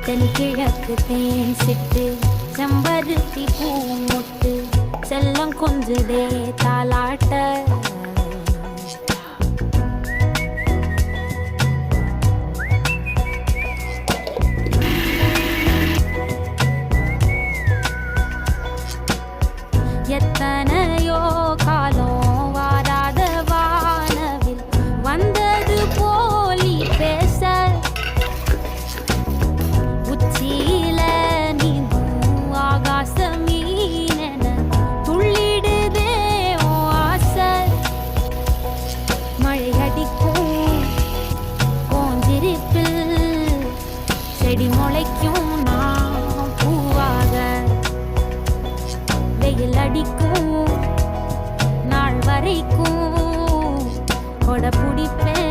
தென்கிழக்கு தேன் சிட்டு செம்பருத்தி பூ முட்டு செல்லம் கொஞ்சுதே தாலாட்ட எத்தனையோ காலம் வாராத வானவில் வந்தது போலி பேச உச்சியில நீந்தும் ஆகாச மீனென துள்ளிடுதே ஓ ஆசை மழை அடிக்கும் போஞ்சிருப்பில் செடி முளைக்கும் நான் பூவாக வெயில் அடிக்கும் நாள் வரைக்கும் கொடை பிடிப்பேன்